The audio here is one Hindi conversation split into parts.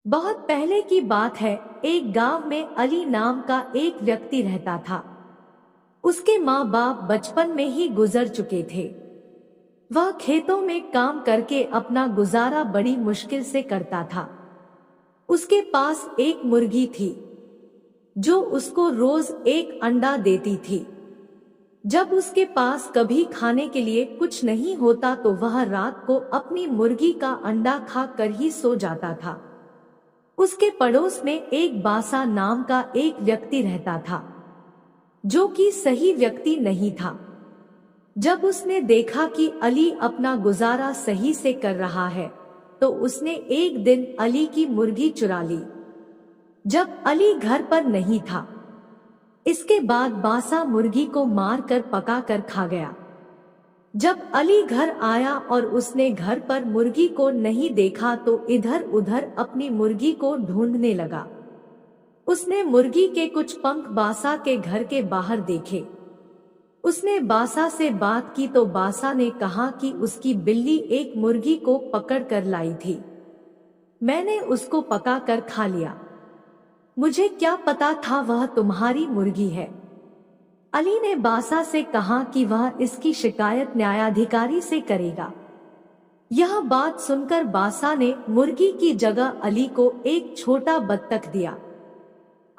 बहुत पहले की बात है। एक गांव में अली नाम का एक व्यक्ति रहता था। उसके माँ बाप बचपन में ही गुजर चुके थे। वह खेतों में काम करके अपना गुजारा बड़ी मुश्किल से करता था। उसके पास एक मुर्गी थी जो उसको रोज एक अंडा देती थी। जब उसके पास कभी खाने के लिए कुछ नहीं होता तो वह रात को अपनी मुर्गी का अंडा खा कर ही सो जाता था। उसके पड़ोस में एक बासा नाम का एक व्यक्ति रहता था जो कि सही व्यक्ति नहीं था। जब उसने देखा कि अली अपना गुजारा सही से कर रहा है तो उसने एक दिन अली की मुर्गी चुरा ली जब अली घर पर नहीं था। इसके बाद बासा मुर्गी को मार कर पका कर खा गया। जब अली घर आया और उसने घर पर मुर्गी को नहीं देखा तो इधर उधर अपनी मुर्गी को ढूंढने लगा। उसने मुर्गी के कुछ पंख बासा के घर के बाहर देखे। उसने बासा से बात की तो बासा ने कहा कि उसकी बिल्ली एक मुर्गी को पकड़ कर लाई थी। मैंने उसको पका कर खा लिया। मुझे क्या पता था वह तुम्हारी मुर्गी है। अली ने बासा से कहा कि वह इसकी शिकायत न्यायाधिकारी से करेगा। यह बात सुनकर बासा ने मुर्गी की जगह अली को एक छोटा बत्तख दिया।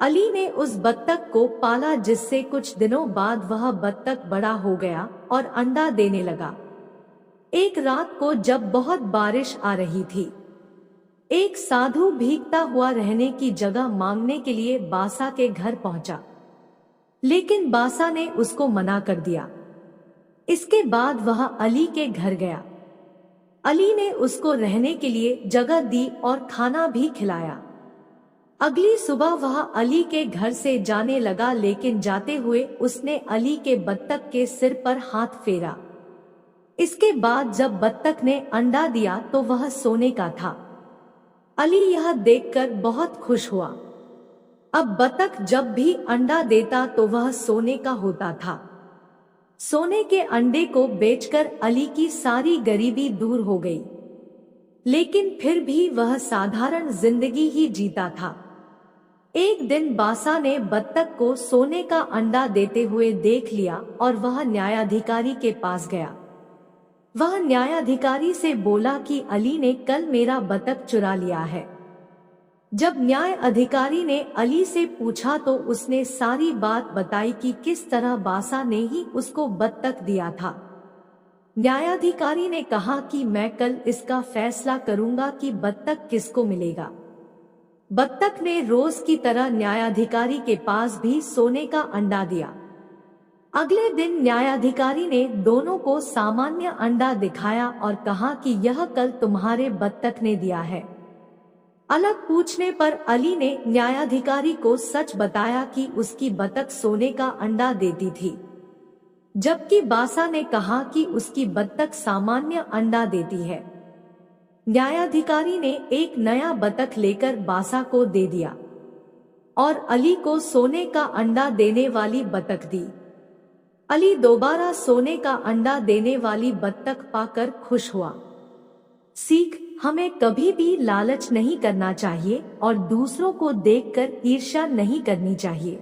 अली ने उस बत्तख को पाला जिससे कुछ दिनों बाद वह बत्तख बड़ा हो गया और अंडा देने लगा। एक रात को जब बहुत बारिश आ रही थी, एक साधु भीगता हुआ रहने की जगह मांगने के लिए बासा के घर पहुंचा, लेकिन बासा ने उसको मना कर दिया। इसके बाद वह अली के घर गया। अली ने उसको रहने के लिए जगह दी और खाना भी खिलाया। अगली सुबह वह अली के घर से जाने लगा, लेकिन जाते हुए उसने अली के बत्तख के सिर पर हाथ फेरा। इसके बाद जब बत्तख ने अंडा दिया तो वह सोने का था। अली यह देखकर बहुत खुश हुआ। अब बत्तख जब भी अंडा देता तो वह सोने का होता था। सोने के अंडे को बेचकर अली की सारी गरीबी दूर हो गई, लेकिन फिर भी वह साधारण जिंदगी ही जीता था। एक दिन बासा ने बत्तख को सोने का अंडा देते हुए देख लिया और वह न्यायाधिकारी के पास गया। वह न्यायाधिकारी से बोला कि अली ने कल मेरा बत्तख चुरा लिया है। जब न्याय अधिकारी ने अली से पूछा तो उसने सारी बात बताई कि किस तरह बासा ने ही उसको बत्तख दिया था। न्यायाधिकारी ने कहा कि मैं कल इसका फैसला करूंगा कि बत्तख किसको मिलेगा। बत्तख ने रोज की तरह न्यायाधिकारी के पास भी सोने का अंडा दिया। अगले दिन न्यायाधिकारी ने दोनों को सामान्य अंडा दिखाया और कहा कि यह कल तुम्हारे बत्तख ने दिया है। अलग पूछने पर अली ने न्यायाधिकारी को सच बताया कि उसकी बत्तख सोने का अंडा देती थी, जबकि बासा ने कहा कि उसकी बत्तख सामान्य अंडा देती है। न्यायाधिकारी ने एक नया बत्तख लेकर बासा को दे दिया और अली को सोने का अंडा देने वाली बत्तख दी। अली दोबारा सोने का अंडा देने वाली बत्तख पाकर खुश हुआ। सीख, हमें कभी भी लालच नहीं करना चाहिए और दूसरों को देखकर ईर्ष्या नहीं करनी चाहिए।